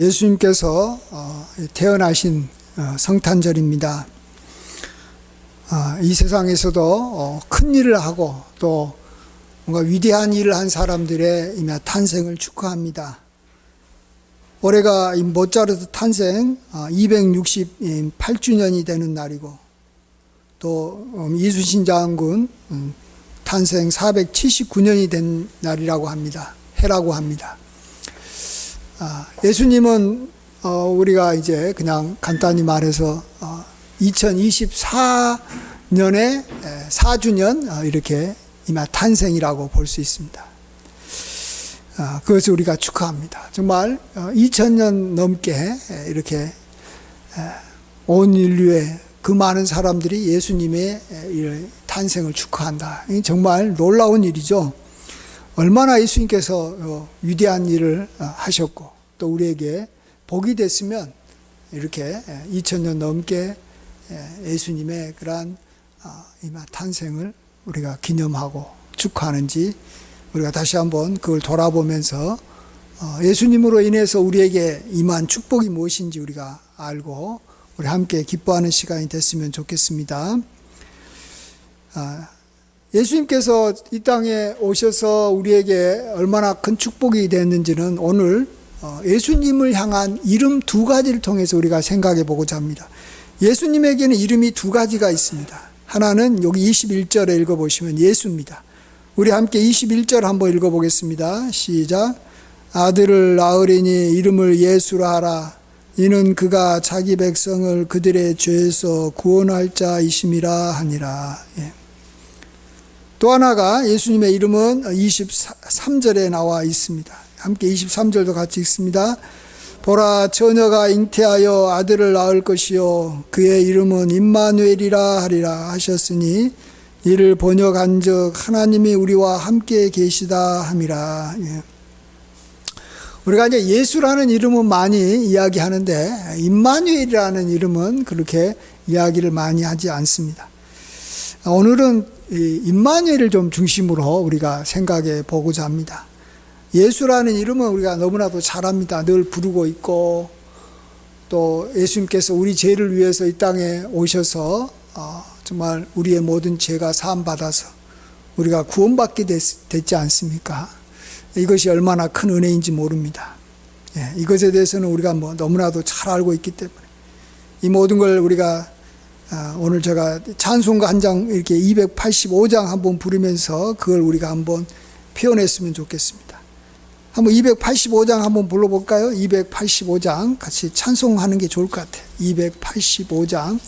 예수님께서 태어나신 성탄절입니다. 이 세상에서도 큰 일을 하고 또 뭔가 위대한 일을 한 사람들의 탄생을 축하합니다. 올해가 모차르트 탄생 268주년이 되는 날이고, 또 이순신 장군 탄생 479년이 된 날이라고 합니다. 해라고 합니다. 예수님은 우리가 이제 그냥 간단히 말해서 2024년에 4주년 이렇게 탄생이라고 볼 수 있습니다. 그것을 우리가 축하합니다. 정말 2000년 넘게 이렇게 온 인류의 그 많은 사람들이 예수님의 탄생을 축하한다. 정말 놀라운 일이죠. 얼마나 예수님께서 위대한 일을 하셨고 또 우리에게 복이 됐으면 이렇게 2000년 넘게 예수님의 그러한 탄생을 우리가 기념하고 축하하는지 우리가 다시 한번 그걸 돌아보면서 예수님으로 인해서 우리에게 임한 축복이 무엇인지 우리가 알고 우리 함께 기뻐하는 시간이 됐으면 좋겠습니다. 예수님께서 이 땅에 오셔서 우리에게 얼마나 큰 축복이 됐는지는 오늘 예수님을 향한 이름 두 가지를 통해서 우리가 생각해 보고자 합니다. 예수님에게는 이름이 두 가지가 있습니다. 하나는 여기 21절에 읽어보시면 예수입니다. 우리 함께 21절 한번 읽어보겠습니다. 시작. 아들을 낳으리니 이름을 예수라 하라. 이는 그가 자기 백성을 그들의 죄에서 구원할 자이심이라 하니라. 또 하나가 예수님의 이름은 23절에 나와 있습니다. 함께 23절도 같이 읽습니다. 보라, 처녀가 잉태하여 아들을 낳을 것이요 그의 이름은 임마누엘이라 하리라 하셨으니 이를 번역한즉 하나님이 우리와 함께 계시다 함이라. 우리가 이제 예수라는 이름은 많이 이야기하는데 임마누엘이라는 이름은 그렇게 이야기를 많이 하지 않습니다. 오늘은 임마누엘을 좀 중심으로 우리가 생각해 보고자 합니다. 예수라는 이름은 우리가 너무나도 잘 압니다. 늘 부르고 있고, 또 예수님께서 우리 죄를 위해서 이 땅에 오셔서 정말 우리의 모든 죄가 사함받아서 우리가 구원받게 됐지 않습니까? 이것이 얼마나 큰 은혜인지 모릅니다. 이것에 대해서는 우리가 너무나도 잘 알고 있기 때문에 이 모든 걸 우리가 오늘 제가 찬송가 한 장 이렇게 285장 한번 부르면서 그걸 우리가 한번 표현했으면 좋겠습니다. 한번 285장 한번 불러볼까요? 285장 같이 찬송하는 게 좋을 것 같아요. 285장.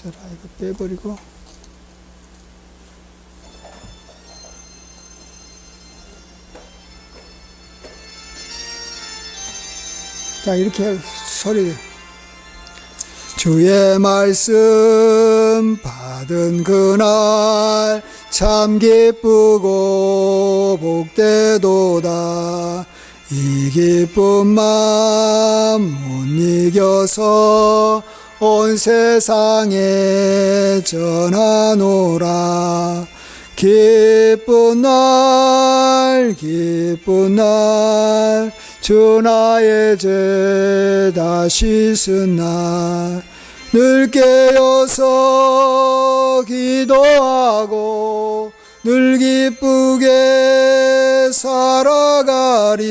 이거 빼버리고. 자, 이렇게 소리. 주의 말씀 받은 그날 참 기쁘고 복되도다. 이 기쁜 마음 못 이겨서 온 세상에 전하노라. 기쁜 날 기쁜 날 주 나의 죄 다 씻은 날 늘 깨어서 기도하고 늘 기쁘게 살아가리.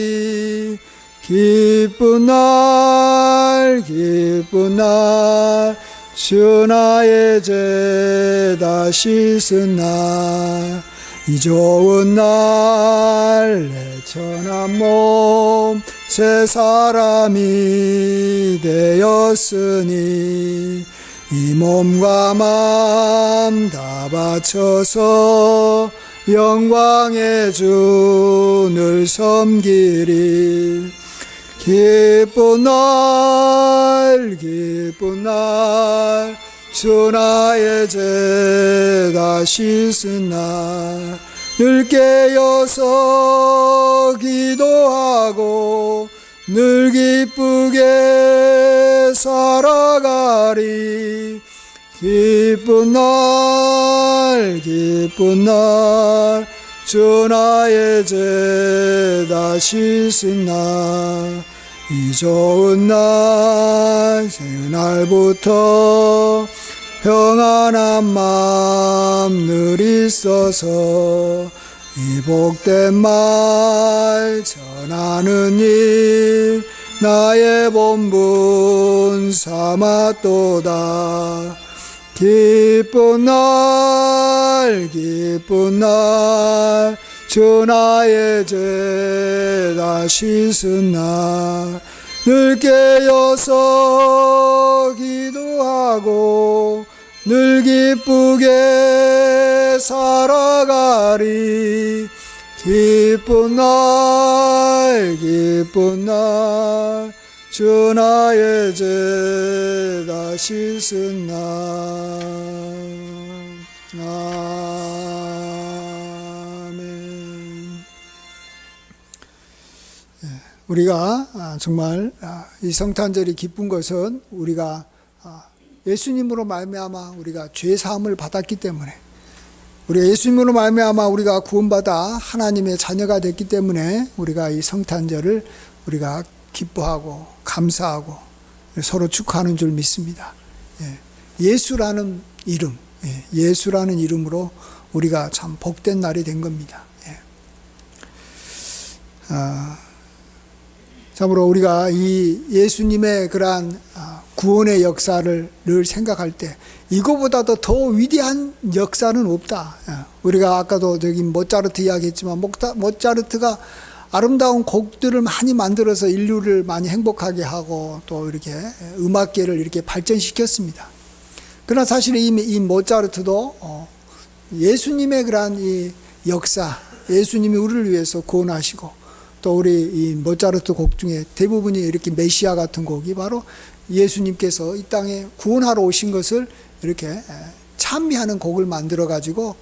기쁜 날 기쁜 날 주 나의 죄 다 씻은 날 이 좋은 날 내 천한 몸 새 사람이 되었으니 이 몸과 마음 다 바쳐서 영광의 주 늘 섬기리. 기쁜 날 기쁜 날 주 나의 죄 다 씻은 날 늘 깨어서 기도하고 늘 기쁘게 살아가리. 기쁜 날 주 나의 죄 다시 쓴 날, 이 좋은 날 새 날부터 평안한 맘 늘 있어서 이 복된 말 전하는 일 나의 본분 삼았도다. 기쁜 날 주 나의 죄 다시 쓴 날, 늘 깨어서 기도하고 늘 기쁘게 살아가리. 기쁜 날 주 나의 죄 다시 쓴 날. 아멘. 우리가 정말 이 성탄절이 기쁜 것은 우리가 예수님으로 말미암아 우리가 죄 사함을 받았기 때문에, 우리가 예수님으로 말미암아 우리가 구원받아 하나님의 자녀가 됐기 때문에 우리가 이 성탄절을 우리가 기뻐하고 감사하고 서로 축하하는 줄 믿습니다. 예수라는 이름, 예수라는 이름으로 우리가 참 복된 날이 된 겁니다. 참으로 우리가 이 예수님의 그러한 구원의 역사를 늘 생각할 때 이거보다도 더 위대한 역사는 없다. 우리가 아까도 저기 모차르트 이야기했지만 모차르트가 아름다운 곡들을 많이 만들어서 인류를 많이 행복하게 하고 또 이렇게 음악계를 이렇게 발전시켰습니다. 그러나 사실 이 모차르트도 예수님의 그러한 이 역사, 예수님이 우리를 위해서 구원하시고 또 우리 이 모차르트 곡 중에 대부분이 이렇게 메시아 같은 곡이 바로 예수님께서 이 땅에 구원하러 오신 것을 이렇게 찬미하는 곡을 만들어 가지고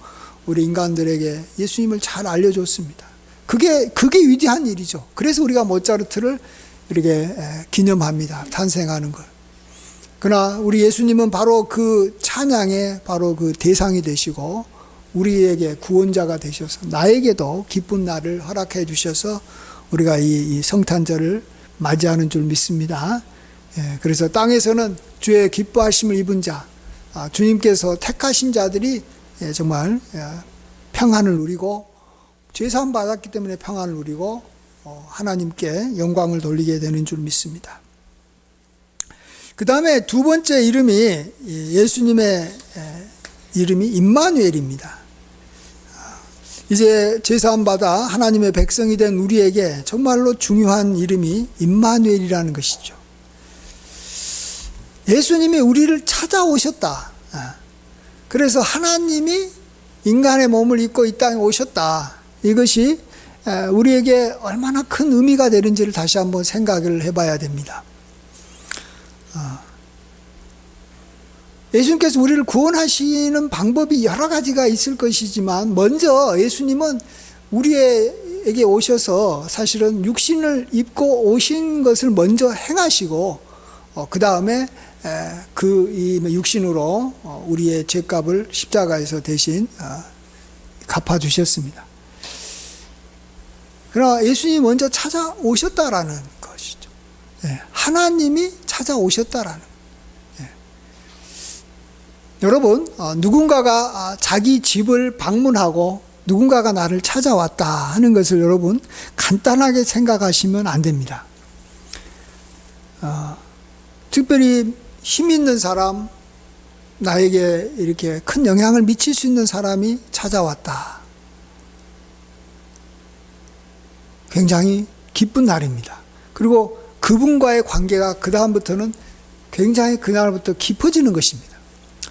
우리 인간들에게 예수님을 잘 알려줬습니다. 그게 위대한 일이죠. 그래서 우리가 모차르트를 이렇게 기념합니다. 탄생하는 걸. 그러나 우리 예수님은 바로 그 찬양의 바로 그 대상이 되시고 우리에게 구원자가 되셔서 나에게도 기쁜 날을 허락해 주셔서 우리가 이 성탄절을 맞이하는 줄 믿습니다. 그래서 땅에서는 주의 기뻐하심을 입은 자, 주님께서 택하신 자들이 정말 평안을 누리고 죄사함 받았기 때문에 평안을 누리고 하나님께 영광을 돌리게 되는 줄 믿습니다. 그 다음에 두 번째 이름이 예수님의 이름이 임마누엘입니다. 이제 죄사함 받아 하나님의 백성이 된 우리에게 정말로 중요한 이름이 임마누엘이라는 것이죠. 예수님이 우리를 찾아오셨다. 그래서 하나님이 인간의 몸을 입고 이 땅에 오셨다. 이것이 우리에게 얼마나 큰 의미가 되는지를 다시 한번 생각을 해봐야 됩니다. 예수님께서 우리를 구원하시는 방법이 여러 가지가 있을 것이지만 먼저 예수님은 우리에게 오셔서 사실은 육신을 입고 오신 것을 먼저 행하시고 그 다음에 그 육신으로 우리의 죄값을 십자가에서 대신 갚아주셨습니다. 그러나 예수님이 먼저 찾아오셨다라는 것이죠. 하나님이 찾아오셨다라는 거예요. 여러분, 누군가가 자기 집을 방문하고 누군가가 나를 찾아왔다 하는 것을 여러분 간단하게 생각하시면 안 됩니다. 특별히 힘 있는 사람, 나에게 이렇게 큰 영향을 미칠 수 있는 사람이 찾아왔다. 굉장히 기쁜 날입니다. 그리고 그분과의 관계가 그 다음부터는 굉장히 그날부터 깊어지는 것입니다.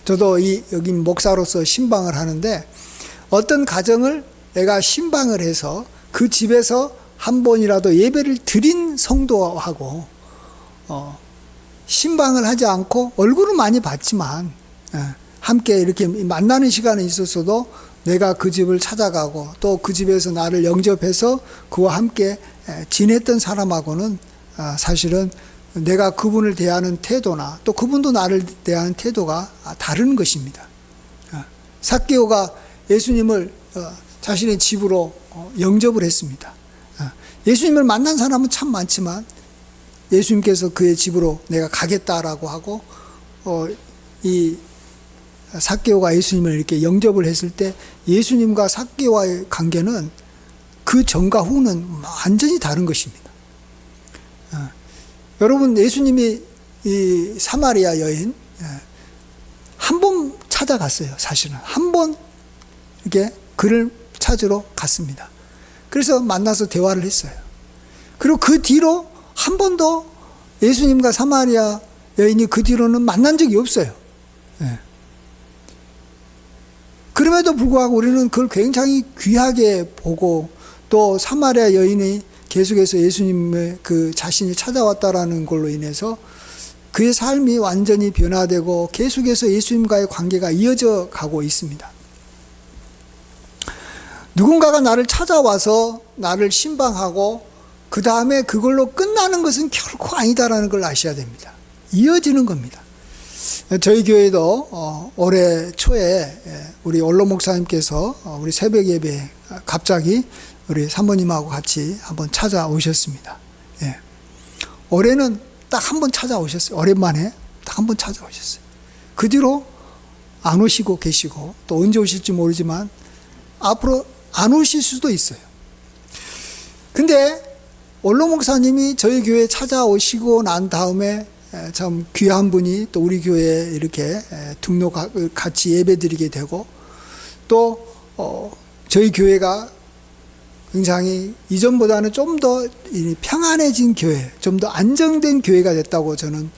저도 여기 목사로서 신방을 하는데 어떤 가정을 내가 신방을 해서 그 집에서 한 번이라도 예배를 드린 성도하고 신방을 하지 않고 얼굴은 많이 봤지만 함께 이렇게 만나는 시간이 있었어도 내가 그 집을 찾아가고 또 그 집에서 나를 영접해서 그와 함께 지냈던 사람하고는 사실은 내가 그분을 대하는 태도나 또 그분도 나를 대하는 태도가 다른 것입니다. 삭개오가 예수님을 자신의 집으로 영접을 했습니다. 예수님을 만난 사람은 참 많지만 예수님께서 그의 집으로 내가 가겠다라고 하고 이 삭개오가 예수님을 이렇게 영접을 했을 때 예수님과 삭개오와의 관계는 그 전과 후는 완전히 다른 것입니다. 여러분, 예수님이 이 사마리아 여인 한 번 찾아갔어요. 사실은 한 번 이렇게 그를 찾으러 갔습니다. 그래서 만나서 대화를 했어요. 그리고 그 뒤로 한 번도 예수님과 사마리아 여인이 그 뒤로는 만난 적이 없어요. 그럼에도 불구하고 우리는 그걸 굉장히 귀하게 보고, 또 사마리아 여인이 계속해서 예수님의 그 자신이 찾아왔다라는 걸로 인해서 그의 삶이 완전히 변화되고 계속해서 예수님과의 관계가 이어져 가고 있습니다. 누군가가 나를 찾아와서 나를 신방하고 그 다음에 그걸로 끝나는 것은 결코 아니다라는 걸 아셔야 됩니다. 이어지는 겁니다. 저희 교회도 올해 초에 우리 원로 목사님께서 우리 새벽 예배에 갑자기 우리 사모님하고 같이 한번 찾아오셨습니다. 올해는 딱 한 번 찾아오셨어요. 오랜만에 딱 한 번 찾아오셨어요. 그 뒤로 안 오시고 계시고 또 언제 오실지 모르지만 앞으로 안 오실 수도 있어요. 근데 원로 목사님이 저희 교회에 찾아오시고 난 다음에 참 귀한 분이 또 우리 교회에 이렇게 등록 같이 예배드리게 되고, 또 저희 교회가 굉장히 이전보다는 좀 더 평안해진 교회, 좀 더 안정된 교회가 됐다고 저는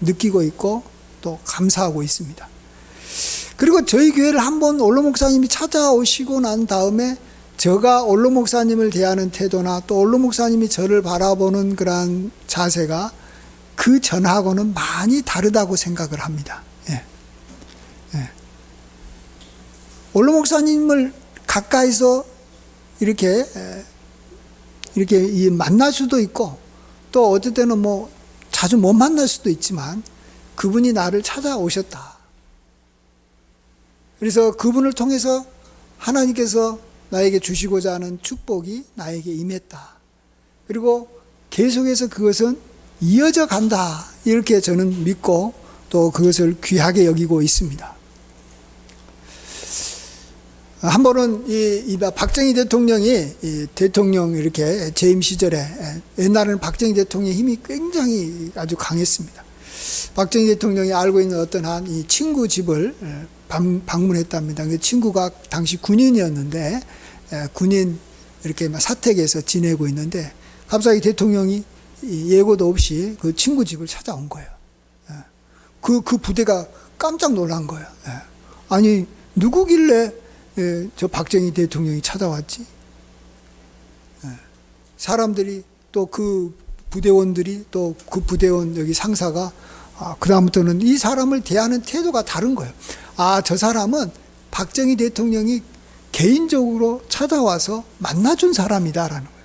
느끼고 있고 또 감사하고 있습니다. 그리고 저희 교회를 한번 원로 목사님이 찾아오시고 난 다음에 제가 원로 목사님을 대하는 태도나 또 원로 목사님이 저를 바라보는 그러한 자세가 그 전하고는 많이 다르다고 생각을 합니다. 원로 목사님을 가까이서 이렇게 만날 수도 있고, 또 어떨 때는 뭐 자주 못 만날 수도 있지만 그분이 나를 찾아오셨다. 그래서 그분을 통해서 하나님께서 나에게 주시고자 하는 축복이 나에게 임했다. 그리고 계속해서 그것은 이어져 간다. 이렇게 저는 믿고 또 그것을 귀하게 여기고 있습니다. 한 번은 이 박정희 대통령이 대통령 이렇게 재임 시절에, 옛날에는 박정희 대통령의 힘이 굉장히 아주 강했습니다. 박정희 대통령이 알고 있는 어떤 한 이 친구 집을 방문했답니다. 그 친구가 당시 군인이었는데, 군인 이렇게 사택에서 지내고 있는데 갑자기 대통령이 예고도 없이 그 친구 집을 찾아온 거예요. 그 부대가 깜짝 놀란 거예요. 아니, 누구길래 저 박정희 대통령이 찾아왔지? 사람들이 또 그 부대원들이 또 그 부대원 여기 상사가 그다음부터는 이 사람을 대하는 태도가 다른 거예요. 저 사람은 박정희 대통령이 개인적으로 찾아와서 만나준 사람이다라는 거예요.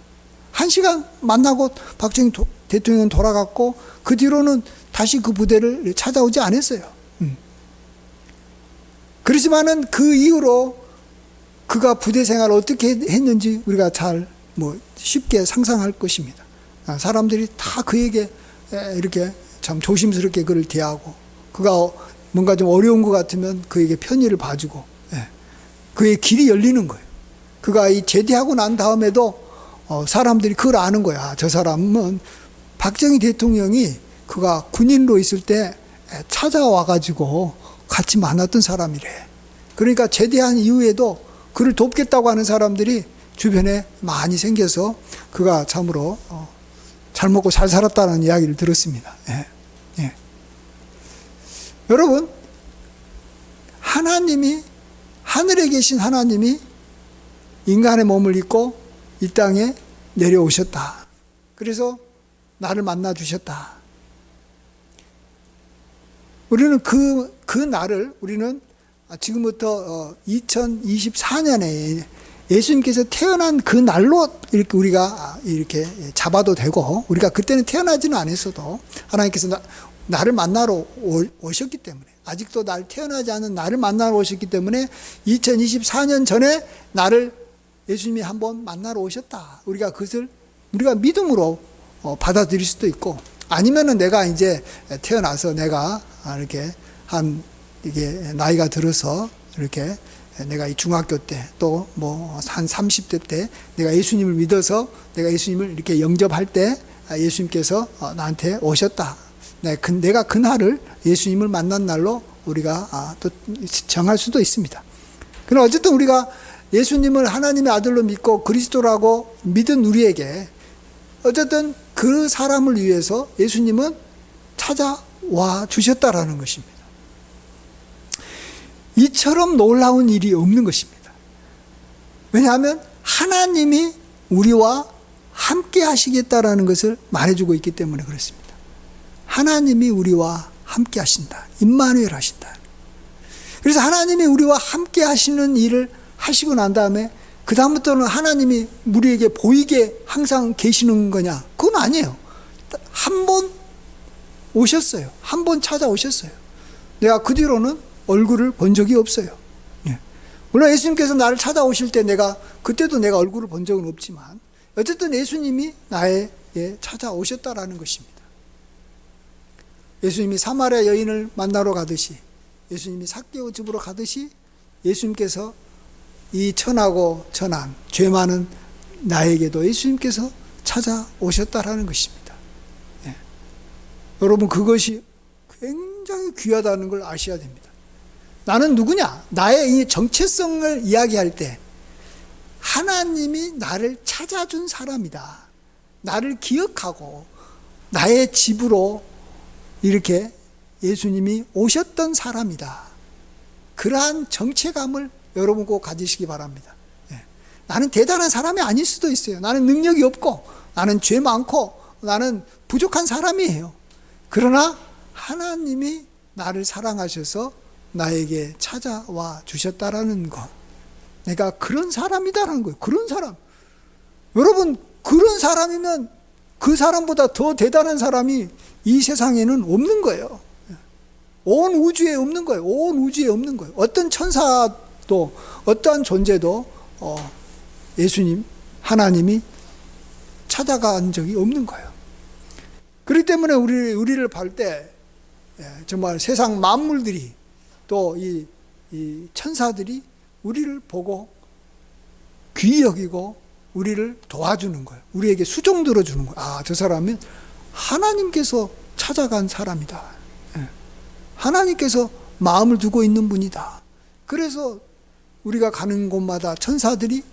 1시간 만나고 박정희 대통령은 돌아갔고 그 뒤로는 다시 그 부대를 찾아오지 않았어요. 그렇지만은 그 이후로 그가 부대 생활을 어떻게 했는지 우리가 잘 쉽게 상상할 것입니다. 사람들이 다 그에게 이렇게 참 조심스럽게 그를 대하고, 그가 뭔가 좀 어려운 것 같으면 그에게 편의를 봐주고, 그의 길이 열리는 거예요. 그가 이 제대하고 난 다음에도 사람들이 그걸 아는 거야. 저 사람은 박정희 대통령이 그가 군인으로 있을 때 찾아와가지고 같이 만났던 사람이래. 그러니까 제대한 이후에도 그를 돕겠다고 하는 사람들이 주변에 많이 생겨서 그가 참으로 잘 먹고 잘 살았다는 이야기를 들었습니다. 여러분, 하늘에 계신 하나님이 인간의 몸을 입고 이 땅에 내려오셨다. 그래서 나를 만나 주셨다. 우리는 그 날을 우리는 지금부터 2024년에 예수님께서 태어난 그 날로 이렇게 우리가 이렇게 잡아도 되고, 우리가 그때는 태어나지는 않았어도 하나님께서 나를 만나러 오셨기 때문에, 아직도 날 태어나지 않은 나를 만나러 오셨기 때문에 2024년 전에 나를 예수님이 한번 만나러 오셨다. 우리가 그것을 우리가 믿음으로 받아들일 수도 있고, 아니면은 내가 이제 태어나서 내가 이렇게 이게 나이가 들어서 이렇게 내가 이 중학교 때 또 뭐 한 30대 때 내가 예수님을 믿어서 내가 예수님을 이렇게 영접할 때 예수님께서 나한테 오셨다. 내가 그 날을 예수님을 만난 날로 우리가 또 정할 수도 있습니다. 그러나 어쨌든 우리가 예수님을 하나님의 아들로 믿고 그리스도라고 믿은 우리에게 어쨌든 그 사람을 위해서 예수님은 찾아와 주셨다라는 것입니다. 이처럼 놀라운 일이 없는 것입니다. 왜냐하면 하나님이 우리와 함께 하시겠다라는 것을 말해주고 있기 때문에 그렇습니다. 하나님이 우리와 함께 하신다. 임마누엘 하신다. 그래서 하나님이 우리와 함께 하시는 일을 하시고 난 다음에 그 다음부터는 하나님이 우리에게 보이게 항상 계시는 거냐? 그건 아니에요. 한 번 오셨어요. 한 번 찾아오셨어요. 내가 그 뒤로는 얼굴을 본 적이 없어요. 물론 예수님께서 나를 찾아오실 때 그때도 내가 얼굴을 본 적은 없지만 어쨌든 예수님이 나에게 찾아오셨다라는 것입니다. 예수님이 사마리아 여인을 만나러 가듯이, 예수님이 삭개오 집으로 가듯이 예수님께서 이 천하고 천한 죄 많은 나에게도 예수님께서 찾아오셨다라는 것입니다. 여러분, 그것이 굉장히 귀하다는 걸 아셔야 됩니다. 나는 누구냐? 나의 이 정체성을 이야기할 때 하나님이 나를 찾아준 사람이다. 나를 기억하고 나의 집으로 이렇게 예수님이 오셨던 사람이다. 그러한 정체감을 여러분 꼭 가지시기 바랍니다. 나는 대단한 사람이 아닐 수도 있어요. 나는 능력이 없고 나는 죄 많고 나는 부족한 사람이에요. 그러나 하나님이 나를 사랑하셔서 나에게 찾아와 주셨다라는 것, 내가 그런 사람이다라는 거예요. 그런 사람. 여러분, 그런 사람이면 그 사람보다 더 대단한 사람이 이 세상에는 없는 거예요. 온 우주에 없는 거예요. 온 우주에 없는 거예요. 어떤 천사도 어떠한 존재도 예수님, 하나님이 찾아간 적이 없는 거예요. 그렇기 때문에 우리를 볼 때 정말 세상 만물들이 또 이 천사들이 우리를 보고 귀히 여기고 우리를 도와주는 거예요. 우리에게 수종 들어주는 거예요. 아, 저 사람은 하나님께서 찾아간 사람이다. 하나님께서 마음을 두고 있는 분이다. 그래서 우리가 가는 곳마다 천사들이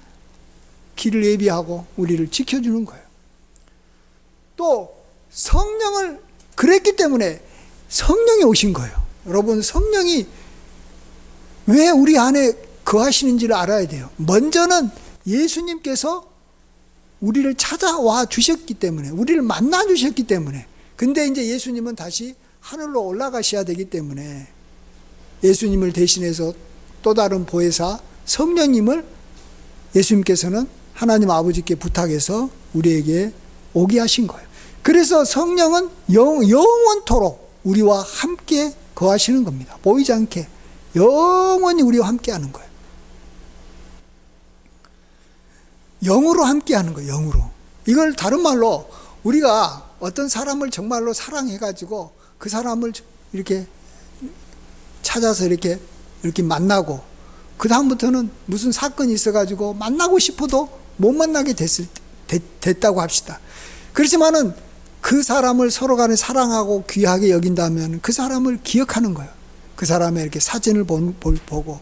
길을 예비하고 우리를 지켜주는 거예요. 또 성령을 그랬기 때문에 성령이 오신 거예요. 여러분, 성령이 왜 우리 안에 거하시는지를 알아야 돼요. 먼저는 예수님께서 우리를 찾아와 주셨기 때문에, 우리를 만나 주셨기 때문에. 근데 이제 예수님은 다시 하늘로 올라가셔야 되기 때문에 예수님을 대신해서 또 다른 보혜사 성령님을 예수님께서는 하나님 아버지께 부탁해서 우리에게 오게 하신 거예요. 그래서 성령은 영원토록 우리와 함께 거하시는 겁니다. 보이지 않게 영원히 우리와 함께 하는 거예요. 영으로 함께 하는 거예요. 영으로. 이걸 다른 말로 우리가 어떤 사람을 정말로 사랑해가지고 그 사람을 이렇게 찾아서 이렇게 만나고 그 다음부터는 무슨 사건이 있어가지고 만나고 싶어도 못 만나게 됐다고 합시다. 그렇지만은 그 사람을 서로 간에 사랑하고 귀하게 여긴다면 그 사람을 기억하는 거예요. 그 사람의 이렇게 사진을 보고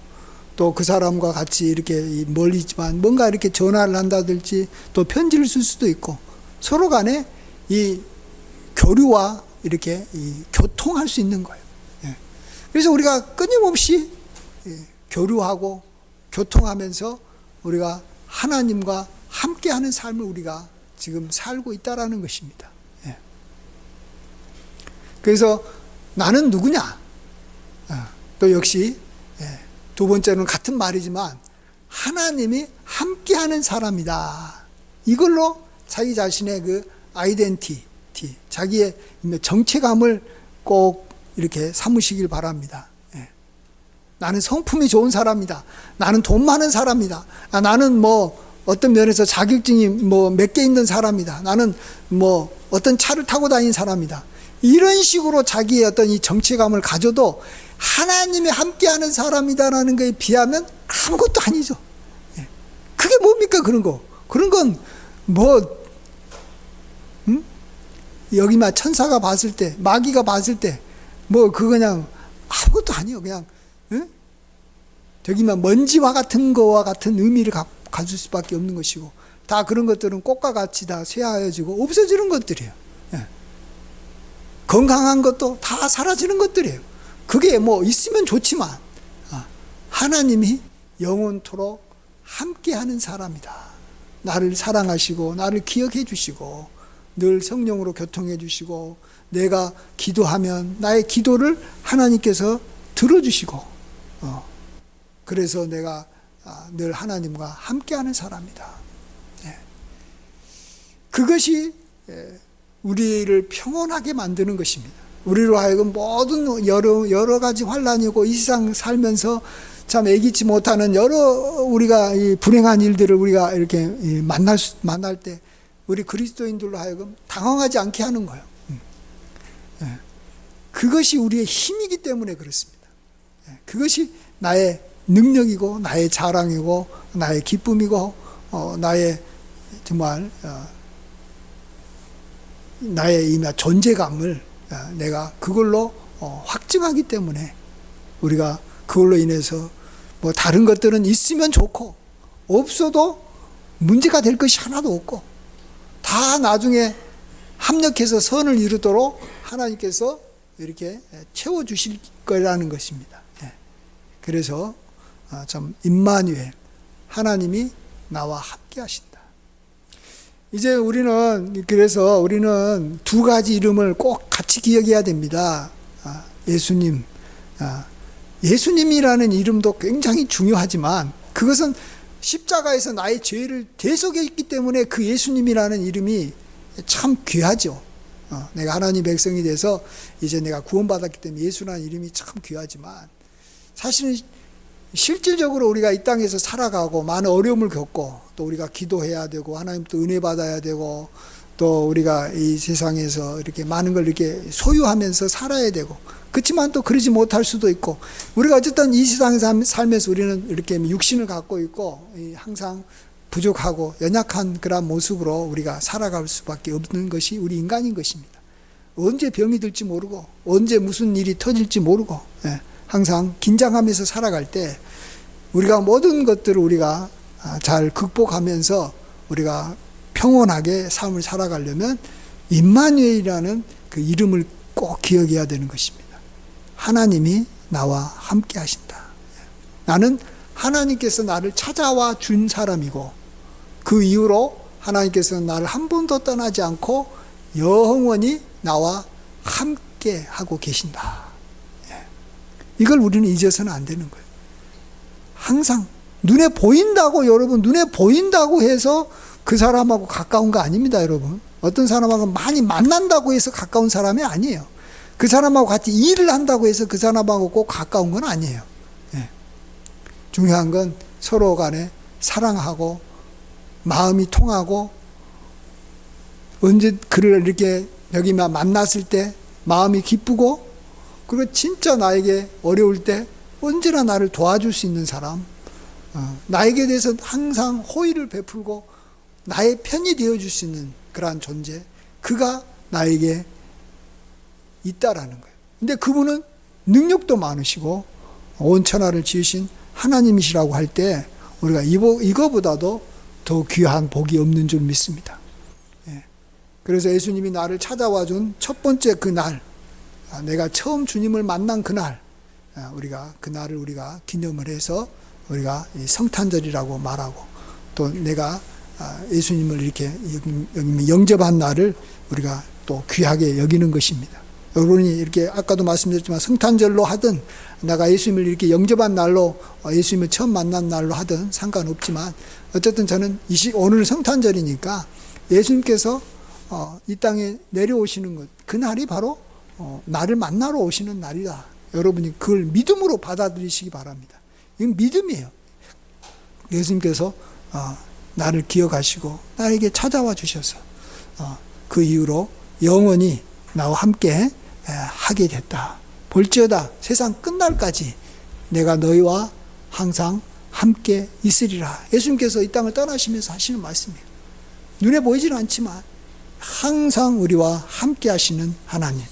또 그 사람과 같이 이렇게 멀리 있지만 뭔가 이렇게 전화를 한다든지 또 편지를 쓸 수도 있고 서로 간에 이 교류와 이렇게 교통할 수 있는 거예요. 그래서 우리가 끊임없이 교류하고 교통하면서 우리가 하나님과 함께하는 삶을 우리가 지금 살고 있다라는 것입니다. 그래서 나는 누구냐? 또 역시 두 번째는 같은 말이지만 하나님이 함께하는 사람이다. 이걸로 자기 자신의 그 아이덴티티, 자기의 정체감을 꼭 이렇게 삼으시길 바랍니다. 예. 나는 성품이 좋은 사람이다. 나는 돈 많은 사람이다. 나는 뭐 어떤 면에서 자격증이 뭐 몇 개 있는 사람이다. 나는 뭐 어떤 차를 타고 다니는 사람이다. 이런 식으로 자기의 어떤 이 정체감을 가져도 하나님이 함께하는 사람이다라는 것에 비하면 아무것도 아니죠. 예. 그게 뭡니까 그런 거? 그런 건 뭐 여기 막 천사가 봤을 때, 마귀가 봤을 때, 뭐 그 그냥 아무것도 아니요. 그냥 저기만 먼지와 같은 거와 같은 의미를 가질 수밖에 없는 것이고, 다 그런 것들은 꽃과 같이 다 쇠하여지고 없어지는 것들이에요. 예. 건강한 것도 다 사라지는 것들이에요. 그게 뭐 있으면 좋지만 하나님이 영원토록 함께하는 사람이다. 나를 사랑하시고 나를 기억해 주시고 늘 성령으로 교통해 주시고 내가 기도하면 나의 기도를 하나님께서 들어주시고 그래서 내가 늘 하나님과 함께하는 사람이다. 그것이 우리를 평온하게 만드는 것입니다. 우리로 하여금 모든 여러 가지 환난이고 이 세상 살면서 참 애기치 못하는 여러 우리가 이 불행한 일들을 우리가 이렇게 만날 때 우리 그리스도인들로 하여금 당황하지 않게 하는 거예요. 그것이 우리의 힘이기 때문에 그렇습니다. 그것이 나의 능력이고 나의 자랑이고 나의 기쁨이고 나의 정말 나의 이 존재감을 내가 그걸로 확증하기 때문에 우리가 그걸로 인해서 뭐 다른 것들은 있으면 좋고 없어도 문제가 될 것이 하나도 없고 다 나중에 합력해서 선을 이루도록 하나님께서 이렇게 채워주실 거라는 것입니다. 그래서 참 임마누엘 하나님이 나와 함께 하신다. 이제 그래서 우리는 두 가지 이름을 꼭 같이 기억해야 됩니다. 예수님. 예수님이라는 이름도 굉장히 중요하지만 그것은 십자가에서 나의 죄를 대속했기 때문에 그 예수님이라는 이름이 참 귀하죠. 내가 하나님 백성이 돼서 이제 내가 구원받았기 때문에 예수라는 이름이 참 귀하지만 사실은 실질적으로 우리가 이 땅에서 살아가고 많은 어려움을 겪고 또 우리가 기도해야 되고 하나님 또 은혜 받아야 되고 또 우리가 이 세상에서 이렇게 많은 걸 이렇게 소유하면서 살아야 되고 그렇지만 또 그러지 못할 수도 있고 우리가 어쨌든 이 세상에서 살면서 우리는 이렇게 육신을 갖고 있고 항상 부족하고 연약한 그런 모습으로 우리가 살아갈 수밖에 없는 것이 우리 인간인 것입니다. 언제 병이 들지 모르고 언제 무슨 일이 터질지 모르고 항상 긴장하면서 살아갈 때 우리가 모든 것들을 우리가 잘 극복하면서 우리가 평온하게 삶을 살아가려면 임마누엘이라는 그 이름을 꼭 기억해야 되는 것입니다. 하나님이 나와 함께 하신다. 나는 하나님께서 나를 찾아와 준 사람이고 그 이후로 하나님께서는 나를 한 번도 떠나지 않고 영원히 나와 함께 하고 계신다. 이걸 우리는 잊어서는 안 되는 거예요. 항상 눈에 보인다고 여러분 눈에 보인다고 해서 그 사람하고 가까운 거 아닙니다, 여러분. 어떤 사람하고 많이 만난다고 해서 가까운 사람이 아니에요. 그 사람하고 같이 일을 한다고 해서 그 사람하고 꼭 가까운 건 아니에요. 중요한 건 서로 간에 사랑하고 마음이 통하고 언제 그를 이렇게 여기만 만났을 때 마음이 기쁘고 그리고 진짜 나에게 어려울 때 언제나 나를 도와줄 수 있는 사람, 나에게 대해서 항상 호의를 베풀고 나의 편이 되어줄 수 있는 그러한 존재, 그가 나에게 있다라는 거예요. 근데 그분은 능력도 많으시고 온 천하를 지으신 하나님이시라고 할 때 우리가 이거보다도 더 귀한 복이 없는 줄 믿습니다. 그래서 예수님이 나를 찾아와 준 첫 번째 그 날, 내가 처음 주님을 만난 그날, 그날을 우리가 기념을 해서 우리가 성탄절이라고 말하고 또 내가 예수님을 이렇게 영접한 날을 우리가 또 귀하게 여기는 것입니다. 여러분이 이렇게 아까도 말씀드렸지만 성탄절로 하든 내가 예수님을 이렇게 영접한 날로 예수님을 처음 만난 날로 하든 상관없지만 어쨌든 저는 오늘 성탄절이니까 예수님께서 이 땅에 내려오시는 것, 그 날이 바로 나를 만나러 오시는 날이다. 여러분이 그걸 믿음으로 받아들이시기 바랍니다. 이건 믿음이에요. 예수님께서 나를 기억하시고 나에게 찾아와 주셔서 그 이후로 영원히 나와 함께 하게 됐다. 볼지어다 세상 끝날까지 내가 너희와 항상 함께 있으리라. 예수님께서 이 땅을 떠나시면서 하시는 말씀이에요. 눈에 보이지는 않지만 항상 우리와 함께 하시는 하나님,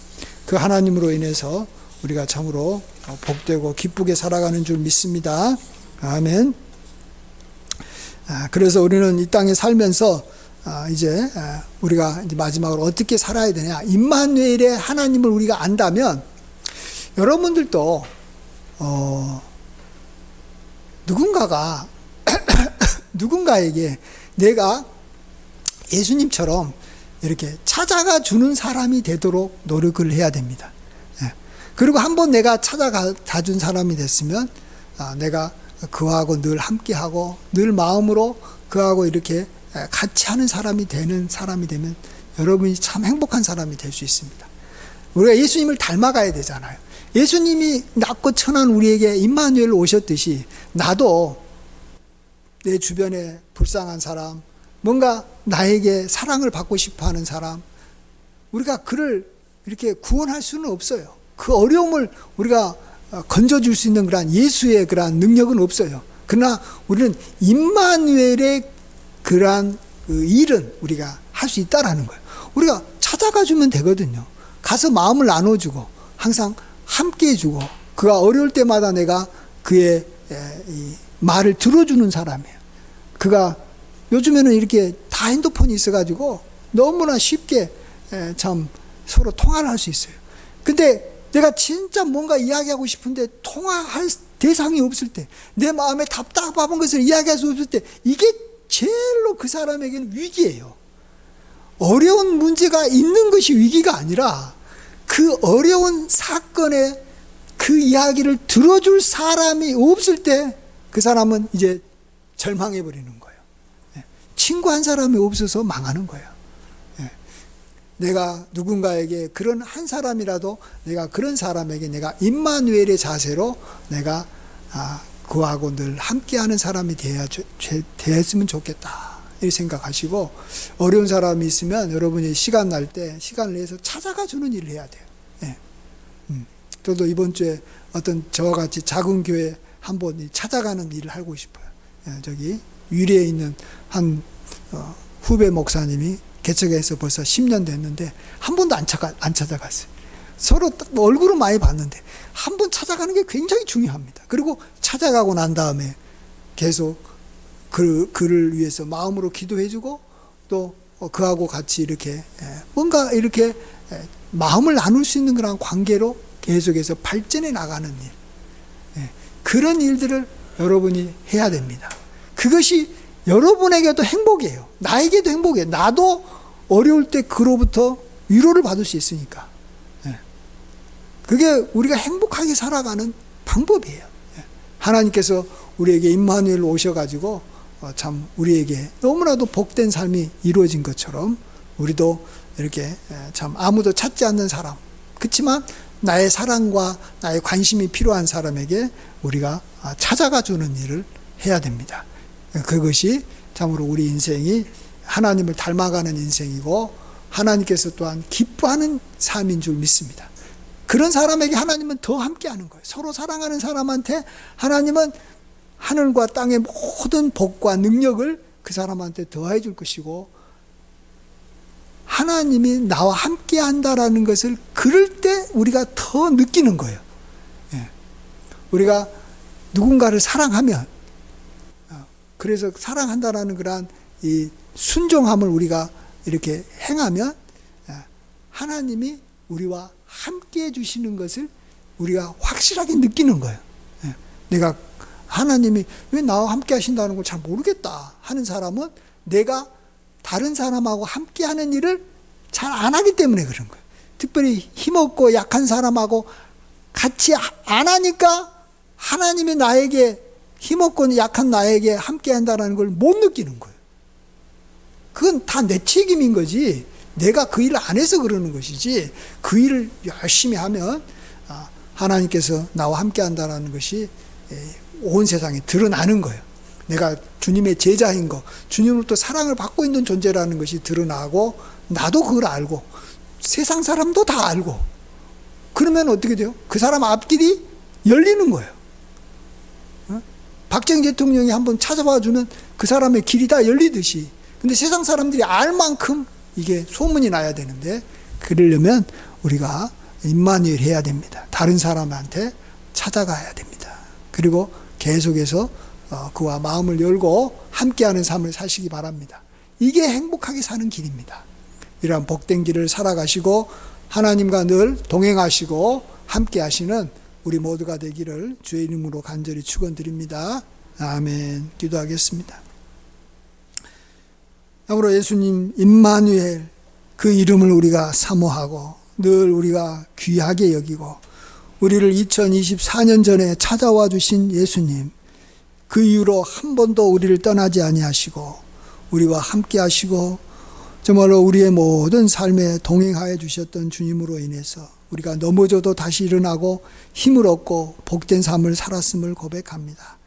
그 하나님으로 인해서 우리가 참으로 복되고 기쁘게 살아가는 줄 믿습니다. 아멘. 그래서 우리는 이 땅에 살면서 이제 우리가 이제 마지막으로 어떻게 살아야 되냐, 임마누엘의 하나님을 우리가 안다면 여러분들도 누군가가 누군가에게 내가 예수님처럼 이렇게 찾아가 주는 사람이 되도록 노력을 해야 됩니다. 그리고 한번 내가 찾아가 준 사람이 됐으면 내가 그하고 늘 함께하고 늘 마음으로 그하고 이렇게 같이 하는 사람이 되면 여러분이 참 행복한 사람이 될 수 있습니다. 우리가 예수님을 닮아가야 되잖아요. 예수님이 낮고 천한 우리에게 임마누엘 오셨듯이 나도 내 주변에 불쌍한 사람, 뭔가 나에게 사랑을 받고 싶어 하는 사람, 우리가 그를 이렇게 구원할 수는 없어요. 그 어려움을 우리가 건져줄 수 있는 그러한 예수의 그러한 능력은 없어요. 그러나 우리는 임마누엘의 그러한 그 일은 우리가 할 수 있다라는 거예요. 우리가 찾아가 주면 되거든요. 가서 마음을 나눠주고 항상 함께 해주고 그가 어려울 때마다 내가 그의 이 말을 들어주는 사람이에요. 그가 요즘에는 이렇게 다 핸드폰이 있어가지고 너무나 쉽게 참 서로 통화를 할 수 있어요. 근데 내가 진짜 뭔가 이야기하고 싶은데 통화할 대상이 없을 때, 내 마음에 답답한 것을 이야기할 수 없을 때, 이게 제일로 그 사람에게는 위기예요. 어려운 문제가 있는 것이 위기가 아니라 그 어려운 사건에 그 이야기를 들어줄 사람이 없을 때 그 사람은 이제 절망해 버리는 거예요. 친구 한 사람이 없어서 망하는 거예요. 내가 누군가에게 그런 한 사람이라도 내가 그런 사람에게 내가 임마누엘의 자세로 내가 그하고 늘 함께하는 사람이 되었으면 좋겠다 이 생각하시고, 어려운 사람이 있으면 여러분이 시간 날 때 시간을 내서 찾아가 주는 일을 해야 돼요. 저도 이번 주에 어떤 저와 같이 작은 교회 한번 찾아가는 일을 하고 싶어요. 저기 유리에 있는 한 후배 목사님이 개척해서 벌써 10년 됐는데 한 번도 안 찾아갔어요. 서로 얼굴은 많이 봤는데 한 번 찾아가는 게 굉장히 중요합니다. 그리고 찾아가고 난 다음에 계속 그를 위해서 마음으로 기도해주고 또 그하고 같이 이렇게 뭔가 이렇게 마음을 나눌 수 있는 그런 관계로 계속해서 발전해 나가는 일, 그런 일들을 여러분이 해야 됩니다. 그것이 여러분에게도 행복이에요. 나에게도 행복이에요. 나도 어려울 때 그로부터 위로를 받을 수 있으니까. 그게 우리가 행복하게 살아가는 방법이에요. 하나님께서 우리에게 임마누엘 오셔가지고 참 우리에게 너무나도 복된 삶이 이루어진 것처럼 우리도 이렇게 참 아무도 찾지 않는 사람, 그렇지만 나의 사랑과 나의 관심이 필요한 사람에게 우리가 찾아가 주는 일을 해야 됩니다. 그것이 참으로 우리 인생이 하나님을 닮아가는 인생이고 하나님께서 또한 기뻐하는 삶인 줄 믿습니다. 그런 사람에게 하나님은 더 함께하는 거예요. 서로 사랑하는 사람한테 하나님은 하늘과 땅의 모든 복과 능력을 그 사람한테 더해 줄 것이고, 하나님이 나와 함께 한다라는 것을 그럴 때 우리가 더 느끼는 거예요. 우리가 누군가를 사랑하면, 그래서 사랑한다라는 그러한 이 순종함을 우리가 이렇게 행하면 하나님이 우리와 함께 해주시는 것을 우리가 확실하게 느끼는 거예요. 내가 하나님이 왜 나와 함께 하신다는 걸 잘 모르겠다 하는 사람은 내가 다른 사람하고 함께 하는 일을 잘 안 하기 때문에 그런 거예요. 특별히 힘없고 약한 사람하고 같이 안 하니까 하나님이 나에게 힘없고 약한 나에게 함께 한다는 걸 못 느끼는 거예요. 그건 다 내 책임인 거지. 내가 그 일을 안 해서 그러는 것이지. 그 일을 열심히 하면 하나님께서 나와 함께 한다는 것이 온 세상에 드러나는 거예요. 내가 주님의 제자인 거, 주님으로부터 사랑을 받고 있는 존재라는 것이 드러나고, 나도 그걸 알고 세상 사람도 다 알고, 그러면 어떻게 돼요? 그 사람 앞길이 열리는 거예요. 박정희 대통령이 한번 찾아봐 주면 그 사람의 길이 다 열리듯이. 근데 세상 사람들이 알 만큼 이게 소문이 나야 되는데, 그러려면 우리가 임마누엘 해야 됩니다. 다른 사람한테 찾아가야 됩니다. 그리고 계속해서 그와 마음을 열고 함께하는 삶을 사시기 바랍니다. 이게 행복하게 사는 길입니다. 이러한 복된 길을 살아가시고 하나님과 늘 동행하시고 함께하시는 우리 모두가 되기를 주의 이름으로 간절히 축원드립니다. 아멘. 기도하겠습니다. 아무로 예수님 임마누엘, 그 이름을 우리가 사모하고 늘 우리가 귀하게 여기고, 우리를 2024년 전에 찾아와 주신 예수님, 그 이후로 한 번도 우리를 떠나지 아니하시고 우리와 함께 하시고 정말로 우리의 모든 삶에 동행하여 주셨던 주님으로 인해서 우리가 넘어져도 다시 일어나고 힘을 얻고 복된 삶을 살았음을 고백합니다.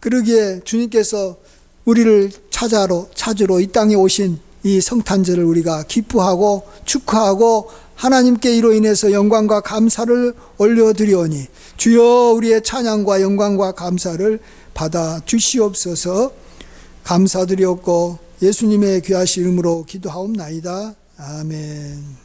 그러기에 주님께서 우리를 찾으러 이 땅에 오신 이 성탄절을 우리가 기뻐하고 축하하고 하나님께 이로 인해서 영광과 감사를 올려드리오니 주여 우리의 찬양과 영광과 감사를 받아 주시옵소서. 감사드리옵고 예수님의 귀하신 이름으로 기도하옵나이다. 아멘.